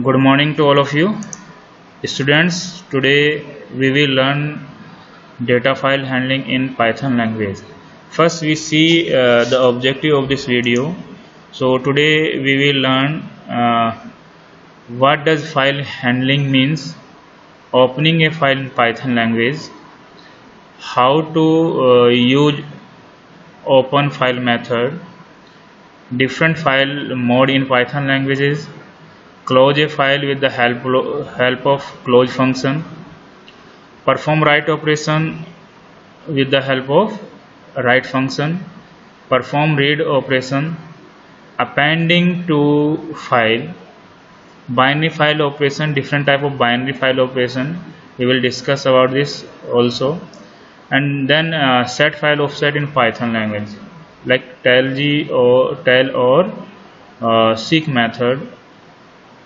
Good morning to all of you students. Today we will learn data file handling in Python language. First we see the objective of this video. So today we will learn what does file handling means, opening a file in Python language, how to use open file method, different file mode in Python languages, close a file with the help of close function, perform write operation with the help of write function, perform read operation, appending to file, binary file operation, different type of binary file operation we will discuss about this also, and then set file offset in Python language like tell or seek method.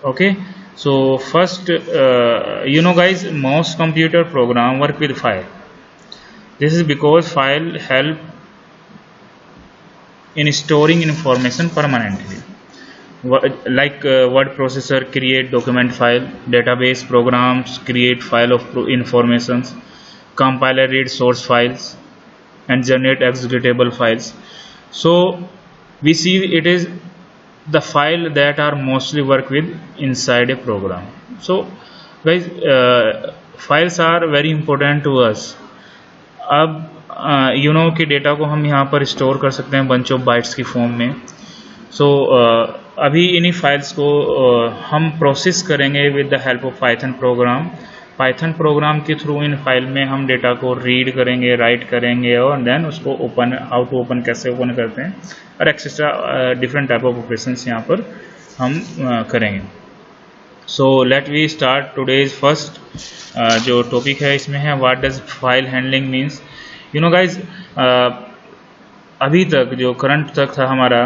Okay, so first guys, most computer program work with file. This is because file help in storing information permanently, like word processor create document file, database programs create file of informations, compiler read source files and generate executable files. So we see it is the file that are mostly work with inside a program. So guys, files are very important to us. अब कि data को हम यहाँ पर store कर सकते हैं bunch of bytes की फॉर्म में. सो अभी इन्हीं फाइल्स को हम प्रोसेस करेंगे with the help of Python programme के थ्रू. इन फाइल में हम डेटा को रीड करेंगे, राइट करेंगे और देन उसको ओपन, हाउ टू ओपन, कैसे ओपन करते हैं और etcetera different type of operations यहाँ पर हम करेंगे. So let we start today's first जो टॉपिक है इसमें है what does file handling means. Guys, अभी तक जो करंट तक था हमारा,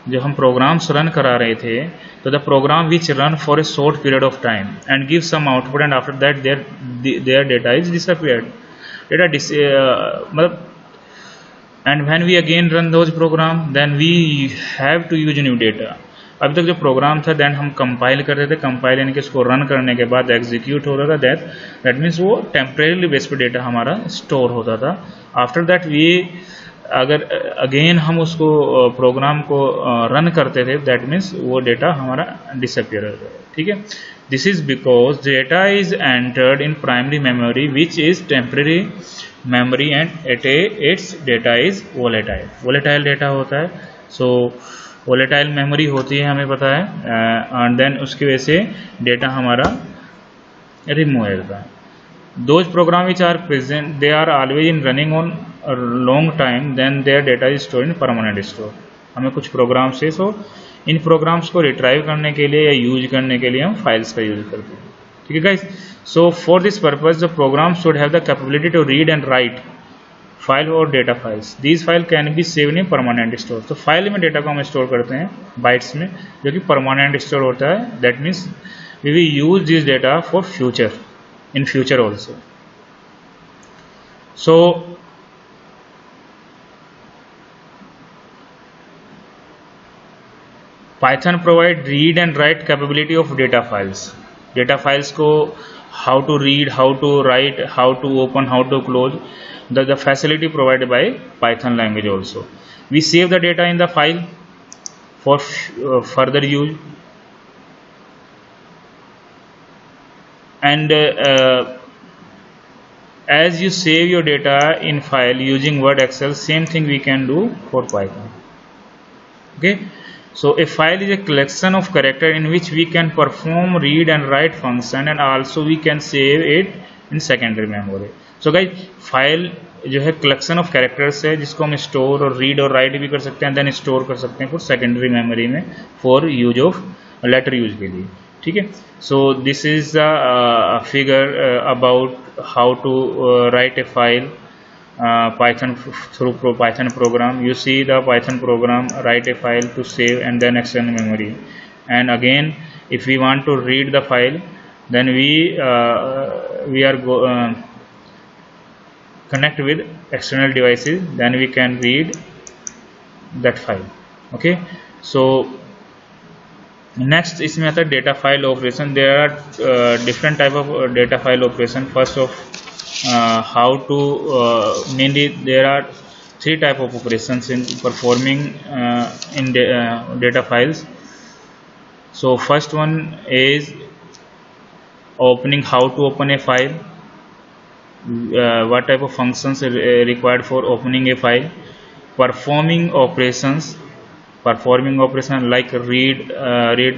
जो हम प्रोग्राम्स रन करा रहे थे, तो the program which run for a short period of time and give some output and after that their data is disappeared. Data मतलब and when we again run those program then we have to use new data. अभी तक जो programme था then हम compile करते थे, compile यानी कि इसको रन करने के बाद एग्जीक्यूट हो रहा था. दैट मीन्स वो टेम्परेरी बेस पे डेटा हमारा स्टोर होता था. आफ्टर दैट वी अगर अगेन हम उसको प्रोग्राम को रन करते थे, दैट मीन्स वो डेटा हमारा डिसअपियर हो गया. ठीक है, this is because data is entered in primary memory which is temporary memory and it's data is volatile data होता है. सो वोलेटाइल मेमोरी होती है, हमें पता है, एंड देन उसकी वजह से डेटा हमारा रिमूव होता है. Those program which are present, they are always in running on a long time, then their data is stored in permanent store. हमें कुछ प्रोग्राम से इन प्रोग्राम्स को रिट्राइव करने के लिए या यूज करने के लिए हम फाइल्स का यूज करते हैं. ठीक है guys, so for this purpose the program should have the capability to read and write file और data files. These file can be saved in permanent store. तो फाइल में डेटा को हम स्टोर करते हैं बाइट्स में, जो कि परमानेंट स्टोर होता है. That means we will use this data for future, in future also. So Python provide read and write capability of data files. Data files को how to read, how to write, how to open, how to close, the facility provided by Python language also. We save the data in the file for further use, and as you save your data in file using Word, Excel, same thing we can do for Python. Okay, so a file is a collection of character in which we can perform read and write function, and also we can save it in secondary memory. So guys, file जो है collection of characters है जिसको हम store और read और right भी कर सकते हैं, देन स्टोर कर सकते हैं फॉर सेकेंडरी मेमोरी में for use of later use के लिए. ठीक है, so this is the figure about how to write a file Python through Python program. You see the Python program write a file to save and then external memory, and again if we want to read the file, then we are connect with external devices, then we can read that file. Okay, so next इसमें आता है data file operation. There are different type of data file operation. First of how to mainly there are three type of operations in performing in data files. So first one is opening, how to open a file, what type of functions are required for opening a file. Performing operations like read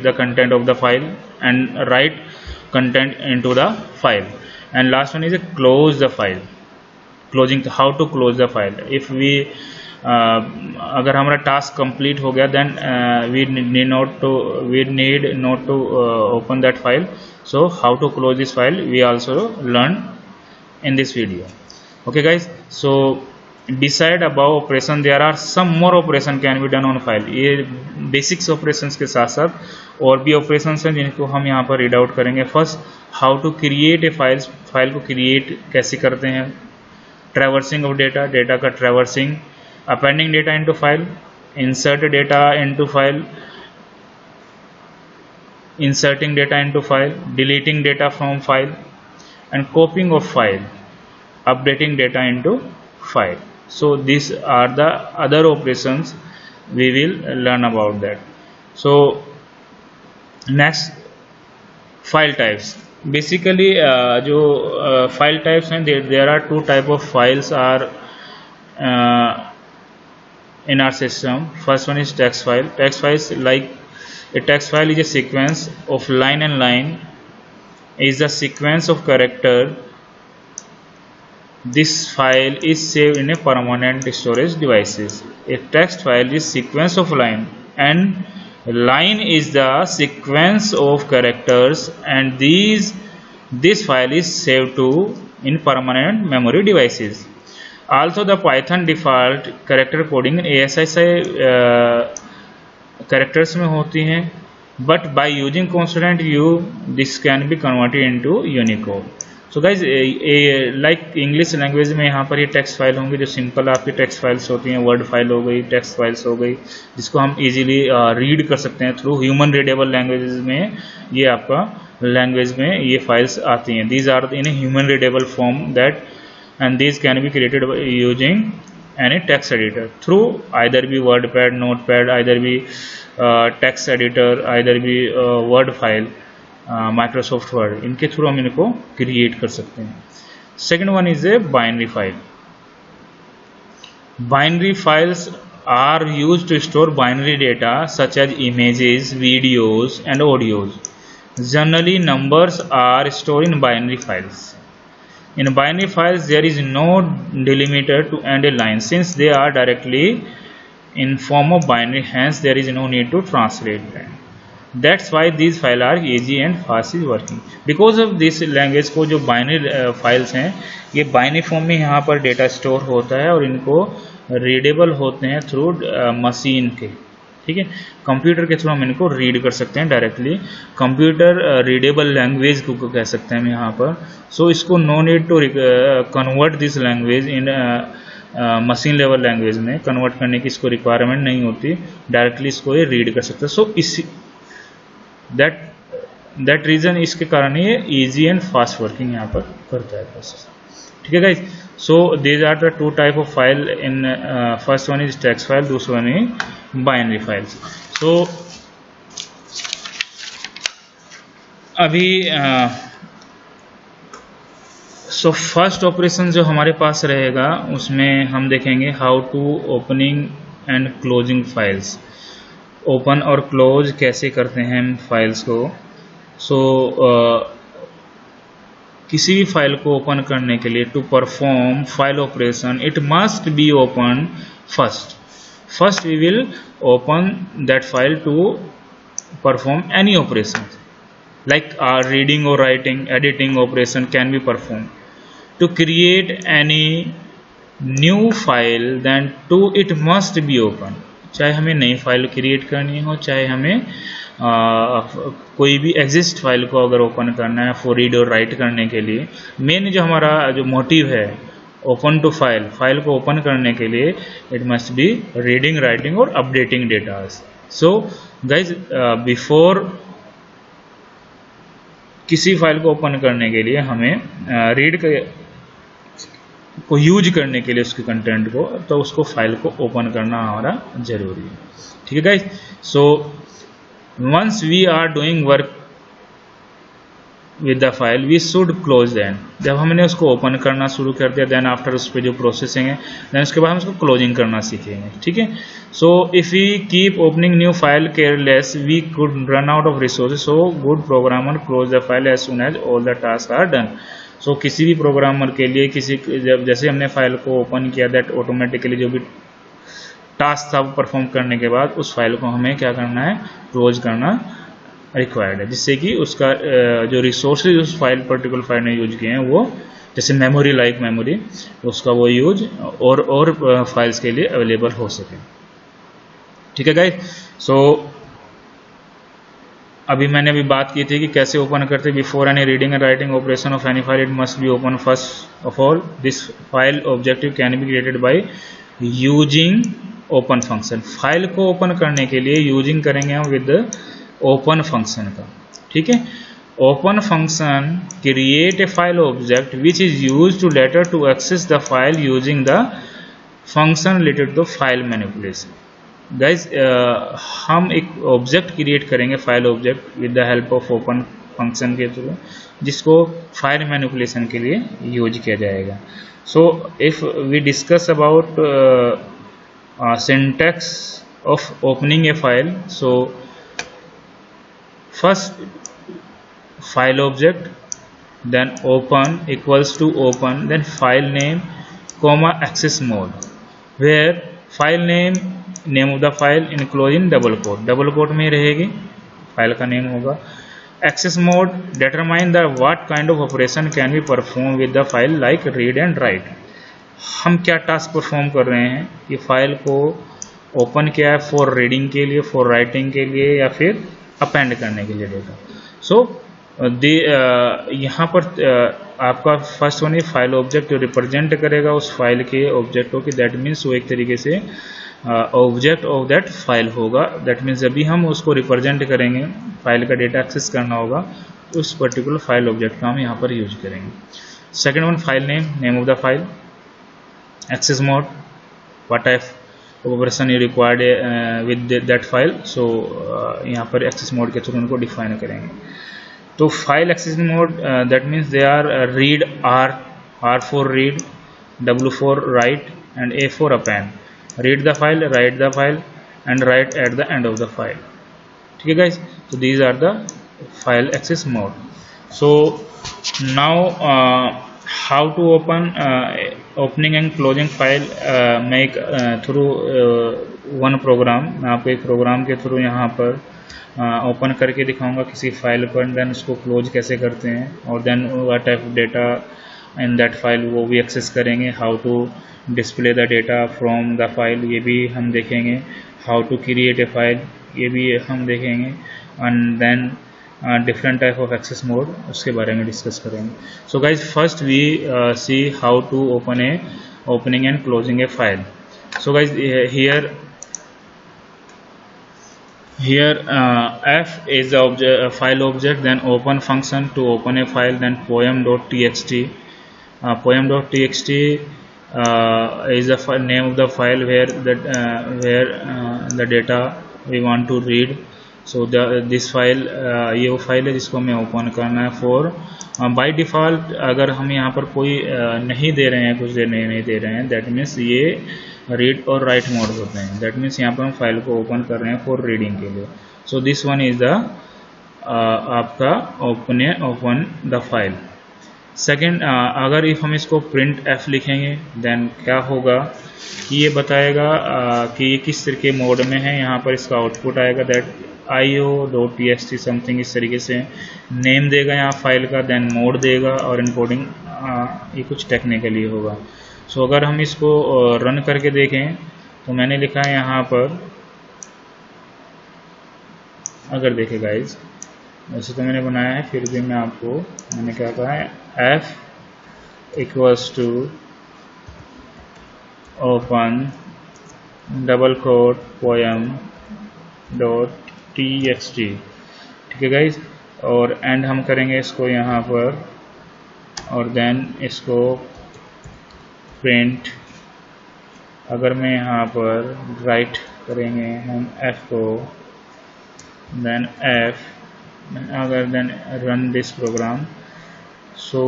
the content of the file and write content into the file. And last one is a close the file. Closing, how to close the file. If we अगर हमारा task complete हो गया then we need not to open that file. So how to close this file we also learn in this video. Okay guys, so decide about operation there are some more operation can be done on file. ये basics operations के साथ साथ और भी operations हैं जिनको हम यहाँ पर रीड आउट करेंगे. First, how to create a file को क्रिएट कैसे करते हैं. ट्रैवर्सिंग ऑफ डेटा, डेटा का traversing. Appending data into file, insert data into file, inserting data into file, deleting data from file, and copying of file, updating data into file. So this are the other operations we will learn about that. So next, file types. Basically जो file types हैं, there are to type of files are in our system. First one is text file. Text files, like a text file is a sequence of line and line is the sequence of character. This file is saved in a permanent storage devices. A text file is sequence of line and line is the sequence of characters, and this file is saved to in permanent memory devices. Also the Python default character coding ASCII characters में होती हैं, but by using constant U this can be converted into Unicode. So guys, like English language में यहाँ पर ये text file होंगी जो simple आपकी टेक्स्ट फाइल्स होती हैं. वर्ड फाइल हो गई, टेक्स्ट फाइल्स हो गई, जिसको हम इजीली रीड कर सकते हैं थ्रू ह्यूमन रीडेबल लैंग्वेजेस में. ये आपका लैंग्वेज में ये फाइल्स आती हैं. These are in human readable form that, and these can be created using any text editor through either be WordPad, Notepad, either be text editor, either be Word file, Microsoft Word. इनके थ्रू हम इनको create कर सकते हैं. Second one is a binary file. Binary files are used to store binary data such as images, videos and audios. Generally numbers are stored in binary files. In binary files there is no delimiter to end a line since they are directly in form of binary, hence there is no need to translate them. That's why these files are easy and fast is working. Because of this language को जो binary files हैं ये binary form में यहाँ पर data store होता है और इनको रीडेबल होते हैं थ्रू मशीन के. ठीक है, कंप्यूटर के थ्रू हम इनको रीड कर सकते हैं डायरेक्टली. कंप्यूटर रीडेबल लैंग्वेज को कह सकते हैं हम यहाँ पर. सो इसको no need to convert this language in machine level language में कन्वर्ट करने की इसको रिक्वायरमेंट नहीं होती, डायरेक्टली इसको ये रीड कर सकते हैं. सो इसी दैट रीज़न इसके कारण ये ईजी एंड फास्ट वर्किंग यहाँ पर करता है प्रोसेस. ठीक है guys, so these are the two type of file. In first one is text file, दूसरा one is binary files. So अभी सो फर्स्ट ऑपरेशन जो हमारे पास रहेगा उसमें हम देखेंगे how to opening and closing files. Open और क्लोज कैसे करते हैं हम फाइल्स को. सो किसी भी फाइल को ओपन करने के लिए to perform file operation it must be open first. First we will open that file to perform any operation like reading or writing, editing operation can be performed. To create any new file then to it must be open. चाहे हमें नई file create करनी हो, चाहे हमें कोई भी exist file को अगर ओपन करना है फॉर रीड और राइट करने के लिए, मेन जो हमारा जो मोटिव है ओपन टू फाइल को ओपन करने के लिए it must be reading, writing और updating data. So guys before किसी फाइल को ओपन करने के लिए हमें रीड को यूज करने के लिए उसके कंटेंट को, तो उसको फाइल को ओपन करना हमारा जरूरी है। ठीक है guys. So once we are doing work with the file we should close then. जब हमने उसको ओपन करना शुरू कर दिया, देन आफ्टर उस पर जो प्रोसेसिंग है, देन उसके बाद हम उसको क्लोजिंग करना सीखेंगे। ठीक है। So if we keep opening new file careless we could run out of resources, so good programmer close the file as soon as all the task are done. So किसी भी प्रोग्रामर के लिए जब जैसे हमने फाइल को open किया, that automatically जो भी टास्क था वो परफॉर्म करने के बाद उस फाइल को हमें क्या करना है, क्लोज करना रिक्वायर्ड है, जिससे कि उसका जो रिसोर्सेज उस फाइल पर्टिकुलर फाइल ने यूज किए हैं वो, जैसे मेमोरी लाइक मेमोरी, उसका वो यूज और फाइल्स के लिए अवेलेबल हो सके। ठीक है गाइस। सो अभी मैंने अभी बात की थी कि कैसे ओपन करते। Before any reading and writing operation of any file it must be open first of all. This file objective can be created by using open function. File को ओपन करने के लिए यूजिंग करेंगे हम विद ओपन फंक्शन का। ठीक है। Open function create a file object which is use to later to access the file using the function related to file manipulation. Guys हम एक ऑब्जेक्ट क्रिएट करेंगे, file object, with the help of open function के थ्रू, जिसको file manipulation के लिए use किया जाएगा। So if we discuss about syntax of opening a file, so first file object, then open equals to open, then file name comma access mode, where file name of the file enclosed in double quote में रहेगी, file का name होगा। access mode determine the what kind of operation can be performed with the file like read and write। हम क्या task perform कर रहे हैं, कि फाइल को ओपन किया है फॉर रीडिंग के लिए, फॉर राइटिंग के लिए, या फिर अपेंड करने के लिए डेटा। सो यहाँ पर आपका फर्स्ट वन फाइल ऑब्जेक्ट जो रिप्रेजेंट करेगा उस फाइल के ऑब्जेक्टों की, दैट मीन्स वो एक तरीके से ऑब्जेक्ट ऑफ दैट फाइल होगा। दैट मीन्स जब भी हम उसको रिप्रेजेंट करेंगे, फाइल का डेटा एक्सेस करना होगा, तो उस पर्टिकुलर फाइल ऑब्जेक्ट का हम यहाँ पर यूज करेंगे। Second one file name of the file, access mode, what type operation you required with that file. So यहाँ पर एक्सेस मोड के थ्रू उनको डिफाइन करेंगे। तो file access mode that means they are read, R for read, W for write and A for append. Read the file, write the file and write at the end of the file. ठीक है guys. तो these are the file access mode. So now how to open opening and closing file make through one program। मैं आपको एक programme के through यहाँ पर open करके दिखाऊंगा किसी फाइल को, एंड देन उसको क्लोज कैसे करते हैं, और then what type of data in that file वो भी एक्सेस करेंगे। How to display the data from the file ये भी हम देखेंगे। How to create a file ये भी हम देखेंगे, and then different type of access mode उसके बारे में डिस्कस करेंगे। So guys, first we see how to open a opening and closing a file। So guys, here F is the object, file object, then open function to open a file, then poem.txt poem.txt is the name of the file where the data we want to read। So this file ये वो file है जिसको हमें open करना है for. By default अगर हम यहाँ पर कोई नहीं दे रहे हैं, कुछ नहीं दे रहे हैं, दैट मीन्स ये रीड और राइट मोड होते हैं। दैट मीन्स यहाँ पर हम फाइल को ओपन कर रहे हैं फॉर रीडिंग के लिए। सो दिस वन इज़ द आपका ओपन द फाइल। सेकेंड, अगर इफ हम इसको प्रिंट एफ लिखेंगे देन क्या होगा कि ये बताएगा कि ये किस तरह के मोड में है। यहाँ पर इसका आउटपुट आएगा दैट io.txt समथिंग, इस तरीके से नेम देगा यहाँ फाइल का, देन मोड देगा, और इनकोडिंग ये कुछ टेक्निकली होगा। सो अगर हम इसको रन करके देखें तो मैंने लिखा है यहाँ पर, अगर देखें गाइज, वैसे तो मैंने बनाया है, फिर भी मैं आपको मैंने क्या कहा है, F equals to open double quote poem dot txt, ठीक है गाइज। और एंड हम करेंगे इसको यहाँ पर, और देन इसको प्रिंट। अगर मैं यहाँ पर राइट करेंगे हम f को, देन f, अगर देन रन दिस प्रोग्राम, सो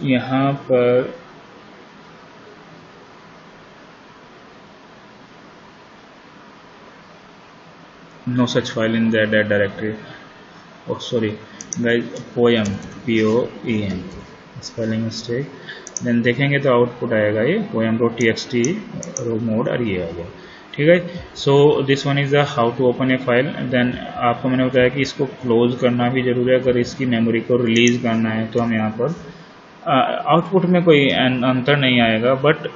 यहाँ पर no such file in that directory. Oh sorry guys, poem, poem, spelling mistake. Then देखेंगे तो आउटपुट आएगा ये poem.txt रो मोड, और ये आ गया, ठीक है। So this one is the how to open a file. Then आपको मैंने बताया कि इसको क्लोज करना भी जरूरी है। अगर इसकी मेमोरी को रिलीज करना है तो हम यहाँ पर आउटपुट में कोई अंतर नहीं आएगा, बट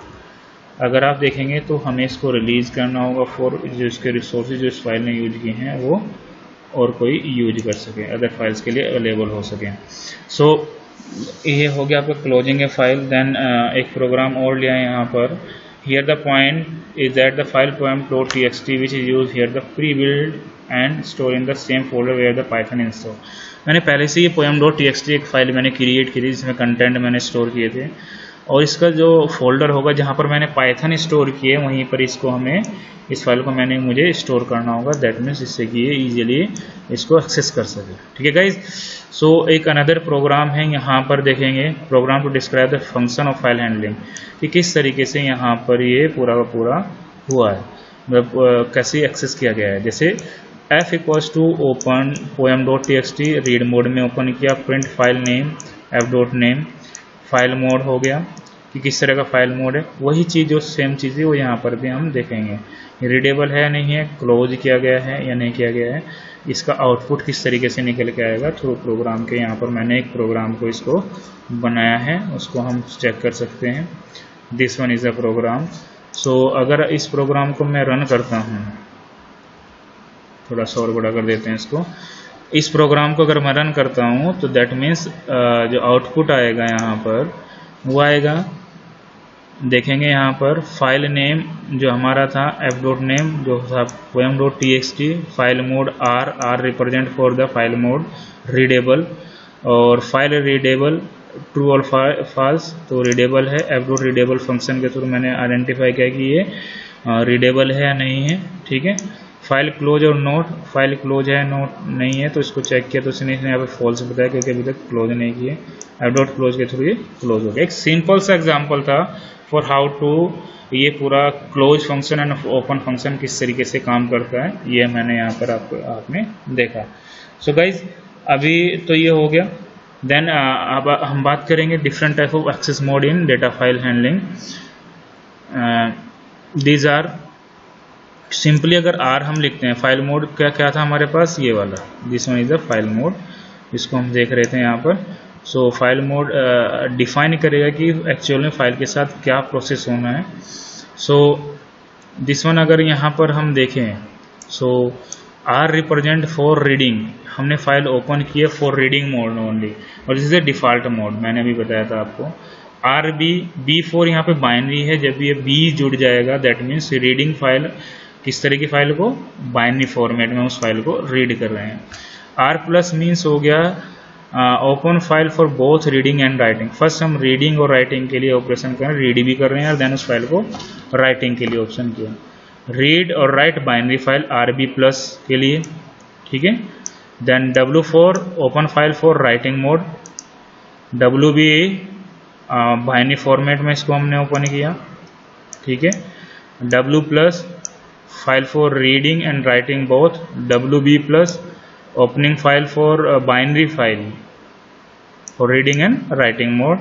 अगर आप देखेंगे तो हमें इसको रिलीज करना होगा फॉर जो इसके रिसोर्सेज जो इस फाइल ने यूज किए हैं वो और कोई यूज कर सके, अदर फाइल्स के लिए अवेलेबल हो सके। सो ये हो गया आपका क्लोजिंग ए फाइल। देन एक प्रोग्राम और लिया है यहाँ पर। Here the point is that the file poem.txt which is use here the pre build and store in the same folder where the Python install. मैंने पहले से ये poem.txt एक फाइल मैंने क्रिएट की थी जिसमें कंटेंट मैंने स्टोर किए थे, और इसका जो फोल्डर होगा जहाँ पर मैंने पाइथन स्टोर किए वहीं पर इसको हमें इस फाइल को मुझे स्टोर करना होगा। दैट मीन्स इससे कि ये ईजिली इसको एक्सेस कर सके, ठीक है गाइज। सो एक अनदर प्रोग्राम है, यहाँ पर देखेंगे program to describe the function of file handling, कि किस तरीके से यहाँ पर ये पूरा का पूरा हुआ है, मतलब कैसे एक्सेस किया गया है। जैसे f equals to open poem.txt, read mode में ओपन किया, print file name f.name, file mode हो गया कि किस तरह का फाइल मोड है। वही चीज़ जो सेम चीज़ है वो यहाँ पर भी हम देखेंगे, रीडेबल है नहीं है, क्लोज किया गया है या नहीं किया गया है, इसका आउटपुट किस तरीके से निकल के आएगा थ्रू प्रोग्राम के। यहाँ पर मैंने एक प्रोग्राम को इसको बनाया है, उसको हम चेक कर सकते हैं। This one is a program. सो अगर इस प्रोग्राम को मैं रन करता हूँ, थोड़ा सा और बड़ा कर देते हैं इसको। इस प्रोग्राम को अगर मैं रन करता हूँ तो दैट मीन्स जो आउटपुट आएगा यहाँ पर वो आएगा, देखेंगे यहाँ पर फाइल नेम जो हमारा था f.name जो था poem.txt, file mode r represent for the file mode readable, और फाइल रीडेबल ट्रू और फॉल्स, तो रीडेबल है। f.readable फंक्शन के थ्रू मैंने आइडेंटिफाई किया कि ये रीडेबल है या नहीं है, ठीक है। फाइल क्लोज और नोट, फाइल क्लोज है नोट नहीं है, तो इसको चेक किया तो इसने यहाँ पे फॉल्स बताया क्योंकि अभी तक क्लोज नहीं किए। f.close के थ्रू ये क्लोज हो गया। एक सिंपल सा एग्जांपल था फॉर हाउ टू ये पूरा close function and open function किस तरीके से काम करता है, ये मैंने यहाँ पर आपने देखा। सो गाइज अभी तो ये हो गया। देन अब हम बात करेंगे different type of access mode in data file handling. These are simply अगर R हम लिखते हैं, फाइल मोड क्या था हमारे पास, ये वाला, this one is the file mode, इसको हम देख रहे थे यहाँ पर। सो फाइल मोड डिफाइन करेगा कि एक्चुअल में फाइल के साथ क्या प्रोसेस होना है। सो दिस वन अगर यहाँ पर हम देखें, सो R रिप्रेजेंट फॉर रीडिंग, हमने फाइल ओपन किया फॉर रीडिंग मोड ओनली, और this is the default mode, मैंने भी बताया था आपको। B4 यहाँ पे बाइनरी है, जब ये B जुड़ जाएगा दैट मीन्स रीडिंग फाइल, किस तरह की फाइल को, बाइनरी फॉर्मेट में उस फाइल को रीड कर रहे हैं। R+ मीन्स हो गया open file for both reading and writing. First हम रीडिंग और राइटिंग के लिए ऑपरेशन कर रहे हैं, रीड भी कर रहे हैं और देन उस फाइल को राइटिंग के लिए ऑप्शन किया। रीड और राइट बाइनरी फाइल RB+ के लिए, ठीक है। Then W4 open file for writing mode, WB binary format में इसको हमने ओपन किया, ठीक है। W+ file for reading and writing both, WB+ opening file for binary file for reading and writing mode.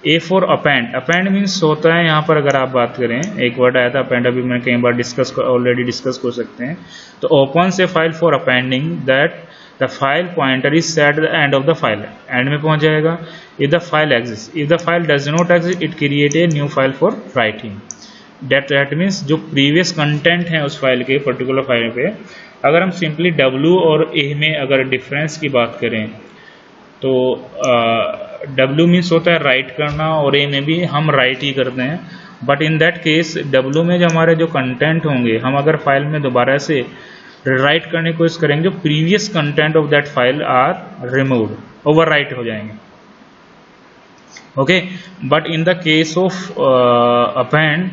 A4 append, append means होता है यहाँ पर अगर आप बात करें, एक वर्ड आया था अपेंड, अभी मैं कई बार ऑलरेडी डिस्कस कर सकते हैं। तो ओपन से file for appending that the file pointer is set the end of the file, and में पहुंच जाएगा। If the file exist, if the file does not exist it create a new file for writing. That means जो previous content है उस file के particular file पे, अगर हम सिंपली W और A में अगर डिफरेंस की बात करें तो W मीन्स होता है राइट करना, और A में भी हम राइट ही करते हैं। But in that case W में जो हमारे जो कंटेंट होंगे, हम अगर फाइल में दोबारा से राइट करने की कोशिश करेंगे, जो previous content of that file are removed, overwrite हो जाएंगे। Okay, but in the case of append,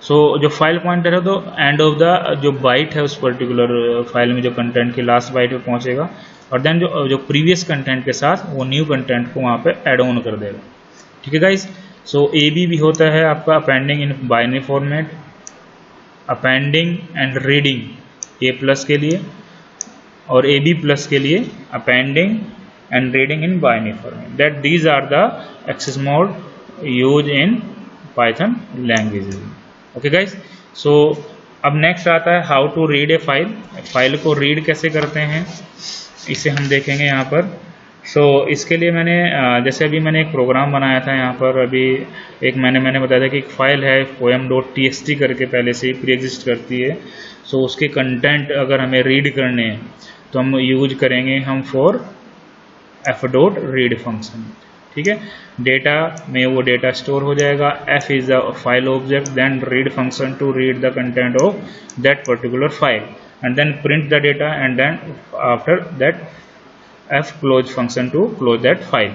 so जो फाइल पॉइंटर है तो एंड ऑफ द जो बाइट है उस पर्टिकुलर फाइल में जो कंटेंट की लास्ट बाइट पे पहुंचेगा, और देन जो प्रीवियस कंटेंट के साथ वो न्यू कंटेंट को वहाँ पे ऐड ऑन कर देगा। ठीक है गाइस, सो AB भी होता है आपका appending in binary format, appending and reading A+ के लिए, और AB+ के लिए appending and reading in binary format. That these are the access mode used in Python languages. Okay guys, so अब नेक्स्ट आता है how to read a file. File को read कैसे करते हैं इसे हम देखेंगे यहाँ पर। सो इसके लिए मैंने जैसे अभी मैंने एक प्रोग्राम बनाया था यहाँ पर, अभी एक मैंने बताया था कि एक फाइल है poem.txt करके पहले से ही प्री एग्जिस्ट करती है। सो उसके कंटेंट अगर हमें रीड करने हैं तो हम यूज करेंगे हम फॉर f.read फंक्शन। ठीक है, डेटा में वो डेटा स्टोर हो जाएगा, f is the file object, then read function to read the content of that particular file, and then print the data, and then after that f close function to close that file.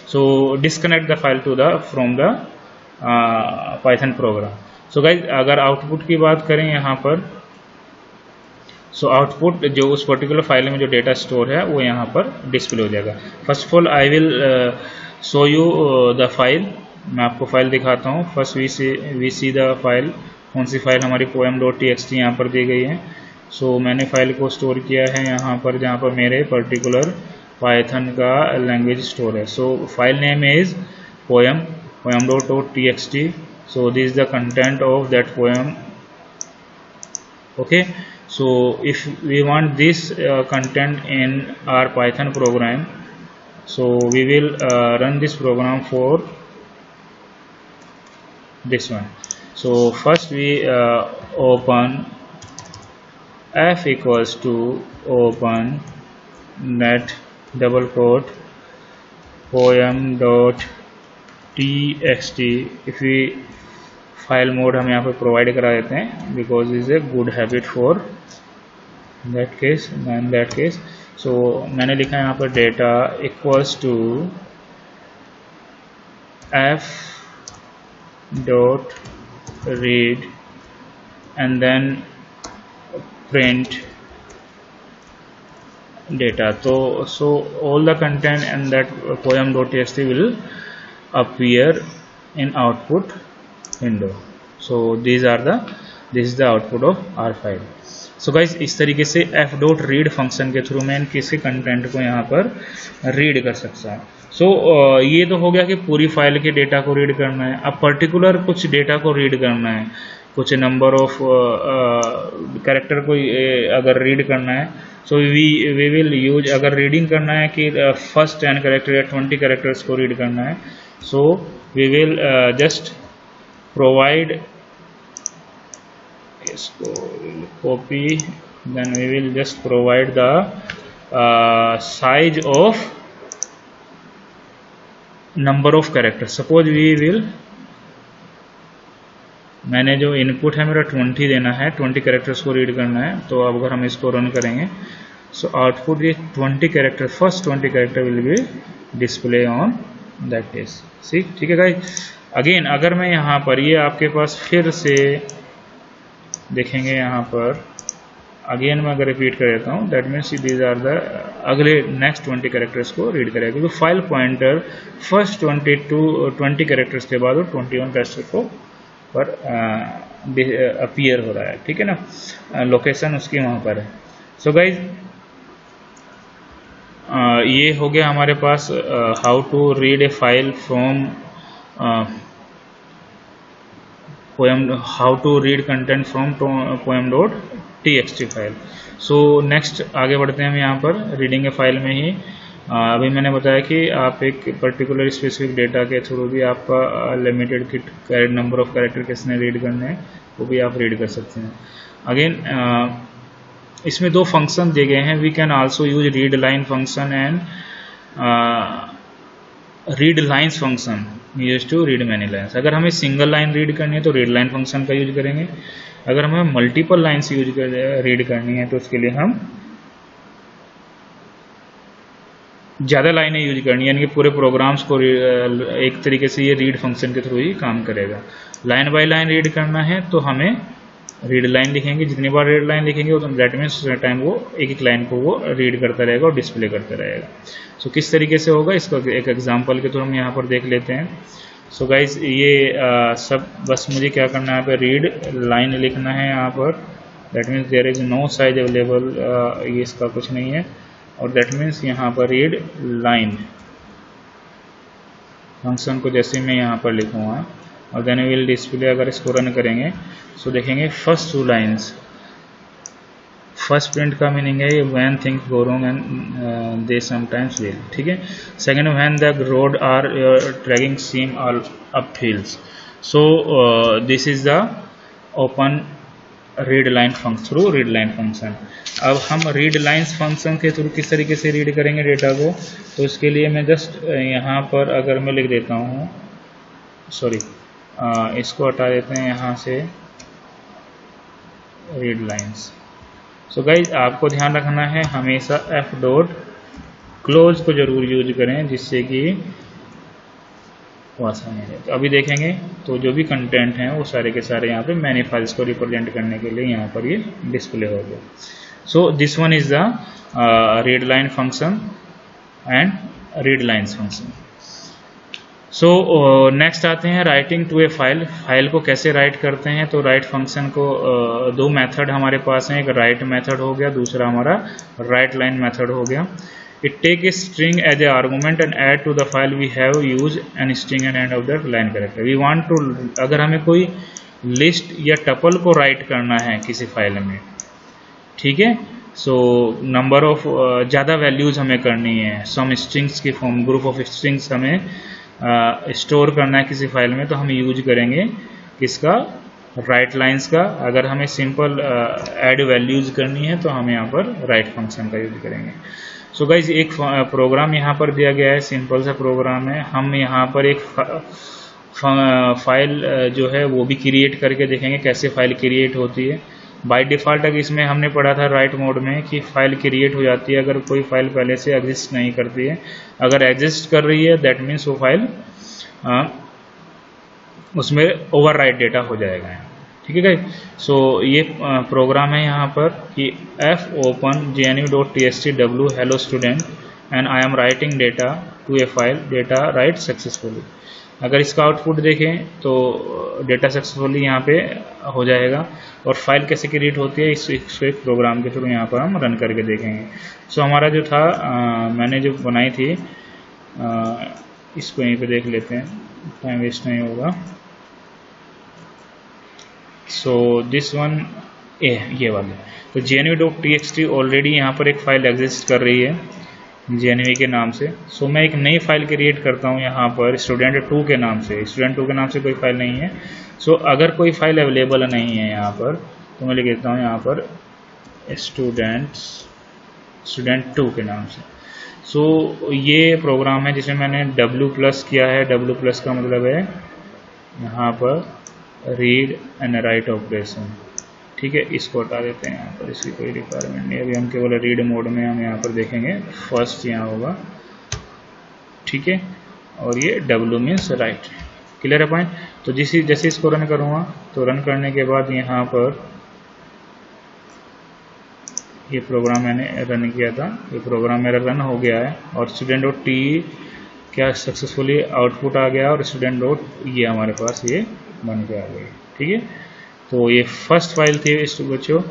So disconnect the file to the from the Python program. So guys, अगर output की बात करें यहाँ पर, so output जो उस particular file में जो डेटा स्टोर है वो यहाँ पर डिस्प्ले हो जाएगा। First of all I will show you the file, मैं आपको फाइल दिखाता हूँ। First we see the file, कौन सी फाइल हमारी poem.txt यहाँ पर दी गई है। सो मैंने फाइल को स्टोर किया है यहाँ पर, जहाँ पर मेरे पर्टिकुलर पाइथन का लैंग्वेज स्टोर है। So file name is poem.txt, so this is the content of that poem. Okay, so if we want this content in our Python program, so we will run this program for this one. So first we open f equals to open net double quote poem.txt। if we file mode हम यहाँ पर provide करा देते हैं, because is a good habit for that case, in that case. So मैंने लिखा है यहाँ पर data equals to f dot read and then print data. तो so all the content and that poem.txt will appear in output window. So this is the output of our file. So guys, इस तरीके से f.read function के थ्रू मैं किसी content को यहाँ पर रीड कर सकता हूँ। सो ये तो हो गया कि पूरी फाइल के डेटा को रीड करना है। अब पर्टिकुलर कुछ डेटा को रीड करना है, कुछ नंबर ऑफ कैरेक्टर को अगर रीड करना है, सो वी विल यूज, अगर रीडिंग करना है कि फर्स्ट 10 कैरेक्टर या 20 कैरेक्टर्स को रीड करना है, so we will just provide, इसको copy, then we will just provide the size of number of characters. Suppose we will, मैंने जो इनपुट है मेरा 20 देना है, 20 कैरेक्टर्स को रीड करना है। तो अब अगर हम इसको रन करेंगे, सो आउटपुट ये 20 character, first 20 character will be display on that case. See, ठीक है गाइस। अगेन अगर मैं यहाँ पर, ये आपके पास फिर से देखेंगे यहाँ पर, अगेन मैं अगर रिपीट कर देता हूँ, that means these are the अगले नेक्स्ट 20 कैरेक्टर्स को रीड करेगा, क्योंकि फाइल पॉइंटर फर्स्ट 20 कैरेक्टर्स के बाद वो 21 कैरेक्टर को पर अपीयर हो रहा है। ठीक है ना, लोकेशन उसकी वहाँ पर है। सो गाइज, ये हो गया हमारे पास how to read a file from how to read content from poem.txt file. So next आगे बढ़ते हैं हम यहाँ पर रीडिंग ए फाइल में ही। अभी मैंने बताया कि आप एक पर्टिकुलर स्पेसिफिक डेटा के थ्रू भी आपका लिमिटेड नंबर ऑफ कैरेक्टर किसने रीड करने हैं वो भी आप रीड कर सकते हैं। अगेन इसमें दो फंक्शन दिए गए हैं, we can also use read line function and read lines function. Use to read many lines. अगर हमें सिंगल लाइन रीड करनी है तो रीड लाइन फंक्शन का यूज करेंगे। अगर हमें मल्टीपल लाइन्स रीड करनी है तो उसके लिए हम ज़्यादा लाइनें यूज करनी है, यानी कि पूरे प्रोग्राम्स को एक तरीके से ये रीड फंक्शन के थ्रू ही काम करेगा। लाइन बाय लाइन रीड करना है तो हमें रीड लाइन लिखेंगे, जितनी बार रीड लाइन लिखेंगे तो दैट मीन्स टाइम वो एक एक लाइन को वो रीड करता रहेगा और डिस्प्ले करता रहेगा। सो किस तरीके से होगा इसका एक एग्जांपल के थ्रू हम यहाँ पर देख लेते हैं। सो गाइज ये सब बस मुझे क्या करना है, यहाँ पर रीड लाइन लिखना है यहाँ पर, that means there is no size available, ये इसका कुछ नहीं है, और दैट मीन्स यहाँ पर रीड लाइन फंक्शन को जैसे मैं यहाँ पर लिखूँगा और देन विल डिस्प्ले। अगर इसको रन करेंगे सो देखेंगे फर्स्ट 2 लाइन्स, फर्स्ट प्रिंट का मीनिंग है when things go wrong and they sometimes will, ठीक है। Second when the road are tracking seem all up hills. So this is the open read line function through read line function. अब हम read lines function के थ्रू किस तरीके से read करेंगे डेटा को, तो इसके लिए मैं जस्ट यहाँ पर अगर मैं लिख देता हूँ, सॉरी इसको हटा देते हैं यहाँ से रीड लाइन्स। सो गाइज आपको ध्यान रखना है हमेशा एफ डॉट क्लोज को जरूर यूज करें जिससे कि वो आसानी है। तो अभी देखेंगे तो जो भी कंटेंट हैं वो सारे के सारे यहाँ पे मैनी फाइल्स को रिप्रेजेंट करने के लिए यहाँ पर ये डिस्प्ले हो गया। So this one is the read line function and read lines function. So next आते हैं writing to a file. File को कैसे राइट करते हैं, तो राइट फंक्शन को दो मेथड हमारे पास हैं, एक राइट मेथड हो गया, दूसरा हमारा राइट लाइन मेथड हो गया। It take a string as a argument and add to the file we have used an string and end of that line character. We want to, अगर हमें कोई list या टपल को right करना है किसी फाइल में, ठीक है, सो नंबर ऑफ ज़्यादा वैल्यूज़ हमें करनी है, सम स्ट्रिंग्स की फॉर्म, ग्रुप ऑफ स्ट्रिंग्स हमें स्टोर करना है किसी फाइल में, तो हम यूज करेंगे किसका, राइट लाइन्स का। अगर हमें सिंपल ऐड वैल्यूज़ करनी है तो हम यहाँ पर राइट फंक्शन का यूज करेंगे। सो गाइज एक प्रोग्राम यहाँ पर दिया गया है, सिंपल सा प्रोग्राम है। हम यहाँ पर एक फाइल जो है वो भी क्रिएट करके देखेंगे कैसे फाइल क्रिएट होती है। बाय डिफ़ॉल्ट अगर इसमें हमने पढ़ा था राइट मोड में कि फाइल क्रिएट हो जाती है अगर कोई फाइल पहले से एग्जिस्ट नहीं करती है। अगर एग्जिस्ट कर रही है दैट मीन्स वो फाइल उसमें ओवरराइट डेटा हो जाएगा, ठीक है गाइस। सो ये प्रोग्राम है यहाँ पर कि F open gnu.txt hello student and I am writing data to a file, data write successfully. अगर इसका आउटपुट देखें तो डेटा सक्सेसफुली यहाँ पे हो जाएगा। और फाइल कैसे क्रिएट होती है इस प्रोग्राम के थ्रू यहाँ पर हम रन करके देखेंगे। सो हमारा जो था मैंने जो बनाई थी इसको यहीं पे देख लेते हैं, टाइम वेस्ट नहीं होगा। सो दिस वन ये वाले, तो gnu.txt ऑलरेडी यहाँ पर एक फाइल एग्जिस्ट कर रही है gnu के नाम से। सो मैं एक नई फाइल क्रिएट करता हूँ यहाँ पर student2 के नाम से। student2 के नाम से कोई फाइल नहीं है। सो अगर कोई फाइल अवेलेबल नहीं है यहाँ पर तो मैं लिख देता हूँ यहाँ पर student2 के नाम से। सो ये प्रोग्राम है जिसमें मैंने w+ किया है। w+ का मतलब है यहाँ पर रीड एंड राइट ऑपरेशन, ठीक है। इसको हटा देते हैं यहाँ पर, इसकी कोई रिक्वायरमेंट नहीं। अभी हम केवल रीड मोड में हम यहाँ पर देखेंगे, फर्स्ट यहाँ होगा, ठीक है, और ये w मीन्स राइट। क्लियर है पॉइंट। तो जैसे इसको रन करूँगा तो रन करने के बाद यहाँ पर ये प्रोग्राम मैंने रन किया था, ये प्रोग्राम मेरा रन हो गया है और student.t क्या सक्सेसफुली आउटपुट आ गया और student. ये हमारे पास ये बन के आ गई, ठीक है। तो ये फर्स्ट फाइल थी इस बच्चों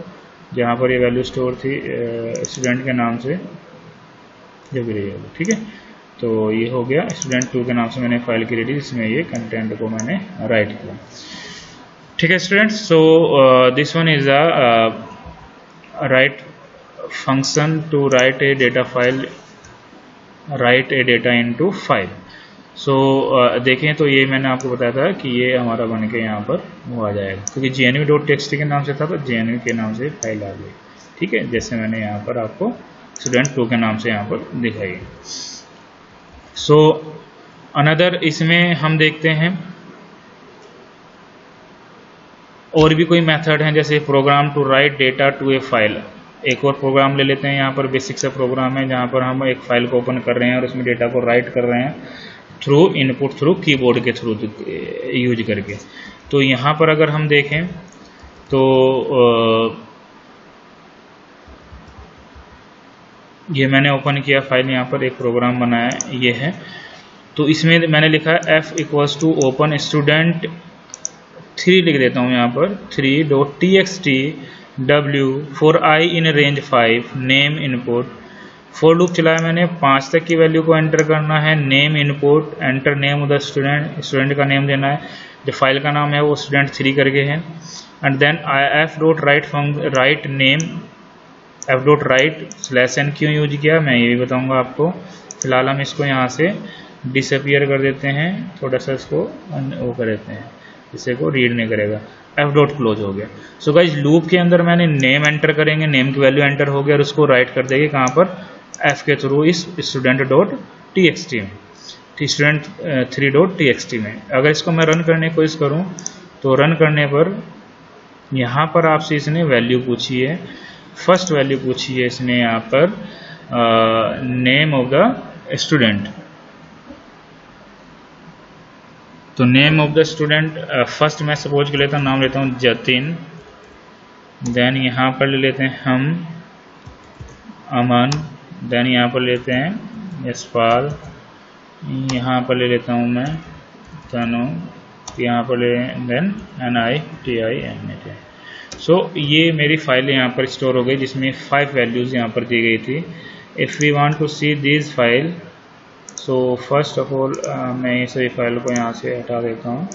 जहाँ पर ये वैल्यू स्टोर थी स्टूडेंट के नाम से जब रही है, ठीक है। तो ये हो गया student2 के नाम से मैंने फाइल क्रिएट की जिसमें ये कंटेंट को मैंने राइट किया, ठीक है students. So this one is a write function to write a data file, write a data into file. So देखें तो ये मैंने आपको बताया था कि ये हमारा बन के यहाँ पर वो आ जाएगा क्योंकि gnu.txt के नाम से था तो gnu के नाम से फाइल आ गई, ठीक है, जैसे मैंने यहाँ पर आपको student2 के नाम से यहाँ पर दिखाई। सो अनदर इसमें हम देखते हैं और भी कोई मेथड है, जैसे program to write data to a file. एक और प्रोग्राम ले लेते हैं, यहाँ पर बेसिक सा प्रोग्राम है जहाँ पर हम एक फाइल को ओपन कर रहे हैं और उसमें डेटा को राइट कर रहे हैं थ्रू इनपुट, थ्रू कीबोर्ड के थ्रू यूज करके। तो यहाँ पर अगर हम देखें तो ये मैंने ओपन किया फाइल, यहाँ पर एक प्रोग्राम बनाया ये है। तो इसमें मैंने लिखा है f equals to open student 3 लिख देता हूँ यहाँ पर 3.txt w for i in range 5 name input. For loop चलाया मैंने, 5 तक की वैल्यू को एंटर करना है, name input, enter name of the student, student का नेम देना है, जो फाइल का नाम है वो स्टूडेंट 3 करके है। And then f dot write name, f dot write /n क्यों यूज किया मैं ये भी बताऊंगा आपको। फिलहाल हम इसको यहाँ से डिसअपियर कर देते हैं, थोड़ा सा इसको वो कर देते हैं, इसे को रीड नहीं करेगा। f डॉट क्लोज हो गया। सो गाइज लूप के अंदर मैंने नेम एंटर करेंगे, नेम की वैल्यू एंटर हो गया और उसको राइट कर देंगे कहाँ पर, f के थ्रू इस स्टूडेंट डॉट txt में, स्टूडेंट 3 डॉट txt में। अगर इसको मैं रन करने की कोशिश करूँ तो रन करने पर यहाँ पर आपसे इसने वैल्यू पूछी है, फर्स्ट वैल्यू पूछी है इसने यहाँ पर नेम ऑफ द स्टूडेंट। तो name of the student first मैं सपोज कर लेता हूँ, नाम लेता हूँ जतिन, देन यहाँ पर ले लेते हैं हम अमन, देन यहाँ पर लेते हैं यशपाल, यहाँ पर ले लेता हूँ मैं तनु, यहाँ पर ले देन NITIN। सो ये मेरी फाइल यहाँ पर स्टोर हो गई जिसमें 5 वैल्यूज़ यहाँ पर दी गई थी। If we want to see this file, so first of all मैं ये सभी फाइल को यहाँ से हटा देता हूँ,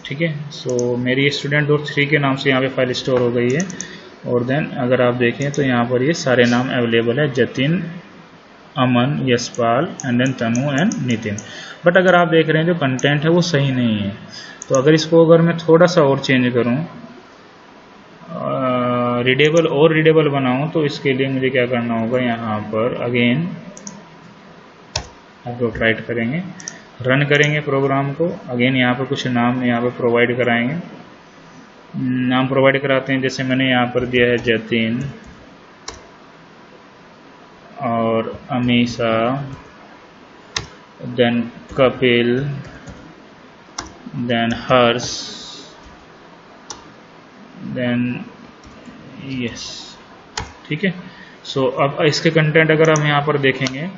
ठीक है। सो मेरी स्टूडेंट डॉट 3 के नाम से यहाँ पे फाइल स्टोर हो गई है। और देन अगर आप देखें तो यहाँ पर ये सारे नाम अवेलेबल है, Jatin, Aman, Yashpal and then Tanu and Nitin. But अगर आप देख रहे हैं जो कंटेंट है वो सही नहीं है, तो अगर इसको अगर मैं थोड़ा सा और चेंज करूँ, रीडेबल और रीडेबल बनाऊँ, तो इसके लिए मुझे क्या करना होगा, यहाँ पर अगेन आप डॉट राइट करेंगे, रन करेंगे प्रोग्राम को। अगेन यहाँ पर कुछ नाम यहाँ पर प्रोवाइड कराएंगे, नाम प्रोवाइड कराते हैं, जैसे मैंने यहाँ पर दिया है जतिन और अमीशा, देन कपिल, देन हर्ष, देन यस, ठीक है। सो अब इसके कंटेंट अगर हम यहाँ पर देखेंगे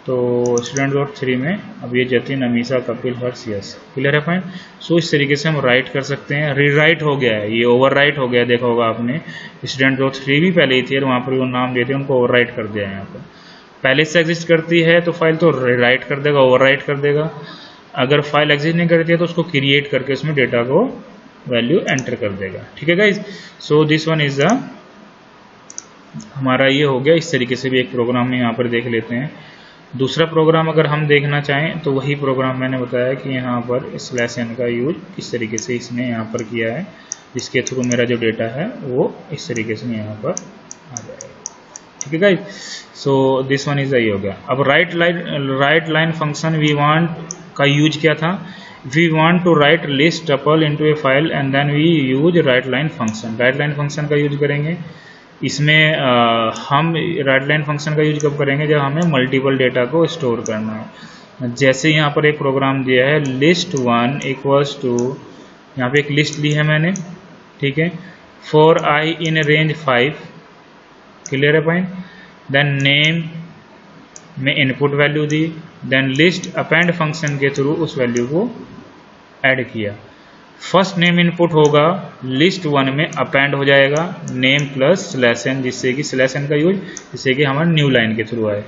तो स्टूडेंट डॉट 3 में अब ये जतिन, अमीशा, कपिल, हर्ष, यस, क्लियर है पॉइंट। सो इस तरीके से हम राइट कर सकते हैं। रीराइट हो गया है, ये ओवर राइट हो गया, देखा होगा आपने, स्टूडेंट डॉट 3 भी पहले ही थी और वहाँ पर वो नाम देते हैं, उनको ओवर राइट कर दिया है। यहाँ पर पहले से एग्जिस्ट करती है तो फाइल तो राइट कर देगा, ओवर राइट कर देगा। अगर फाइल एग्जिस्ट नहीं करती है तो उसको क्रिएट करके उसमें डेटा को वैल्यू एंटर कर देगा, ठीक है guys. So this one is the हमारा ये हो गया। इस तरीके से भी एक प्रोग्राम में यहाँ पर देख लेते हैं। दूसरा प्रोग्राम अगर हम देखना चाहें तो वही प्रोग्राम मैंने बताया कि यहाँ पर /n का यूज इस तरीके से इसने यहाँ पर किया है, जिसके थ्रू मेरा जो डेटा है वो इस तरीके से यहाँ पर आ जाएगा, ठीक है guys. So this one is the, हो गया। अब write line function we want का यूज क्या था, we want to write list tuple into a file and then we use write line function. Write line function का use करेंगे इसमें हम राइट लाइन फंक्शन का यूज कब करेंगे, जब हमें मल्टीपल डेटा को स्टोर करना है। जैसे यहाँ पर एक प्रोग्राम दिया है list1 इक्वल्स टू, यहाँ पे एक लिस्ट ली है मैंने, ठीक है, for i in range 5, clear है पॉइंट। देन नेम में इनपुट वैल्यू दी, देन लिस्ट अपेंड फंक्शन के थ्रू उस वैल्यू को ऐड किया। फर्स्ट नेम इनपुट होगा, list1 में अपेंड हो जाएगा नेम प्लस /n, जिससे कि /n का यूज जिससे कि हमारे न्यू लाइन के थ्रू आए।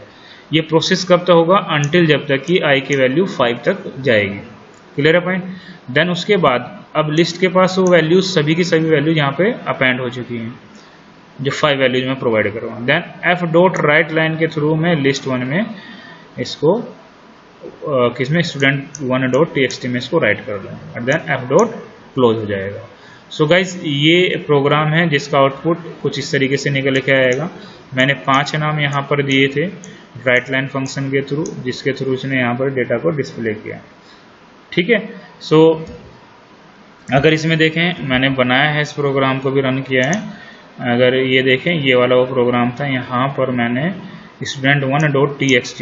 ये प्रोसेस कब तक होगा, अनटिल जब तक कि i की वैल्यू 5 तक जाएगी, क्लियर है पॉइंट। देन उसके बाद अब लिस्ट के पास वो वैल्यूज सभी की सभी वैल्यूज यहाँ पे अपेंड हो चुकी हैं, जो 5 वैल्यूज में प्रोवाइड करूँगा। Then f dot write line के थ्रू मैं list1 में इसको किसमें student1.txt में इसको राइट कर दूँ, and then f dot close हो जाएगा। सो गाइज ये प्रोग्राम है जिसका आउटपुट कुछ इस तरीके से निकल के आएगा। मैंने 5 नाम यहाँ पर दिए थे राइट लाइन फंक्शन के थ्रू, जिसके थ्रू उसने यहाँ पर डेटा को डिस्प्ले किया। ठीक है, सो अगर इसमें देखें मैंने बनाया है, इस प्रोग्राम को भी रन किया है। अगर ये देखें, ये वाला वो प्रोग्राम था, यहाँ पर मैंने student1.txt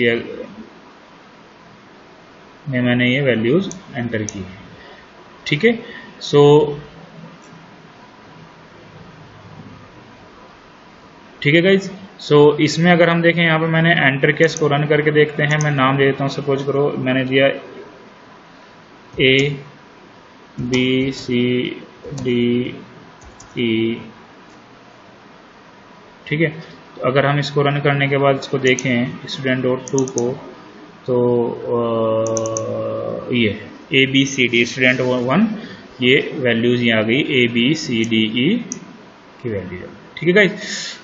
में मैंने ये वैल्यूज एंटर की है। ठीक है, सो ठीक है गाइज, सो इसमें अगर हम देखें यहाँ पर मैंने एंटर केस को रन करके देखते हैं। मैं नाम दे देता हूँ, सपोज करो मैंने दिया ABCDE। ठीक है, तो अगर हम इसको रन करने के बाद इसको देखें student.to को, तो ये ABCD student1 ये वैल्यूज ये आ गई ABCDE की वैल्यू। ठीक है गाइज,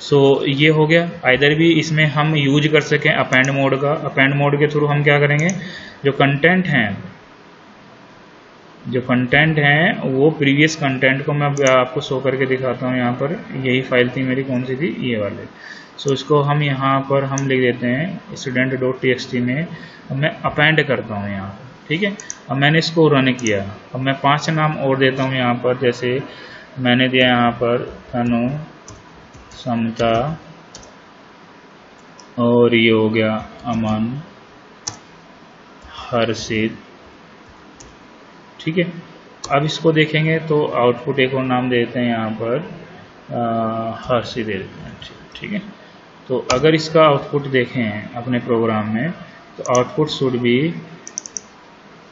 सो ये हो गया। आइदर भी इसमें हम यूज कर सकें अपेंड मोड का। अपेंड मोड के थ्रू हम क्या करेंगे, जो कंटेंट हैं वो प्रीवियस कंटेंट को मैं आपको शो करके दिखाता हूँ। यहाँ पर यही फाइल थी मेरी, कौन सी थी, ये वाले। सो इसको हम यहाँ पर हम लिख देते हैं student.txt में। अब मैं अपेंड करता हूँ यहाँ पर। ठीक है, अब मैंने इसको रन किया। अब मैं 5 नाम और देता हूँ यहाँ पर, जैसे मैंने दिया यहाँ पर तनु, समता, और ये हो गया अमन, हर्षित। ठीक है, अब इसको देखेंगे तो आउटपुट एक और नाम देते हैं यहाँ पर हर्षित दे देते हैं। ठीक है, तो अगर इसका आउटपुट देखें अपने प्रोग्राम में, तो आउटपुट शुड बी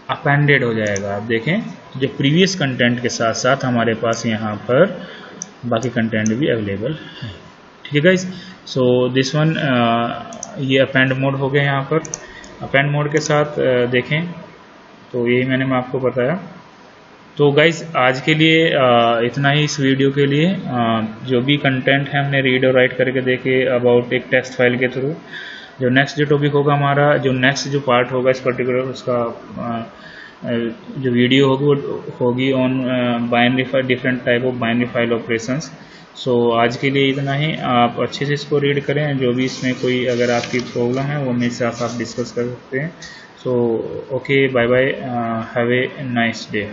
अपेंडेड हो जाएगा। आप देखें, जो प्रीवियस कंटेंट के साथ साथ हमारे पास यहाँ पर बाकी कंटेंट भी अवेलेबल है। ठीक है गाइज, सो दिस वन ये अपेंड मोड हो गया। यहाँ पर अपेंड मोड के साथ देखें तो यही मैंने मैं आपको बताया। तो गाइज आज के लिए इतना ही इस वीडियो के लिए। जो भी कंटेंट है हमने रीड और राइट करके देखे अबाउट एक टेक्स्ट फाइल के थ्रू। जो नेक्स्ट जो टॉपिक होगा हमारा, जो नेक्स्ट जो पार्ट होगा इस पर्टिकुलर, उसका जो वीडियो होगी वो होगी on binary different type of binary file operations. So आज के लिए इतना ही। आप अच्छे से इसको रीड करें, जो भी इसमें कोई अगर आपकी प्रॉब्लम है वो मेरे साथ आप डिस्कस कर सकते हैं। So okay, bye bye, have a nice day.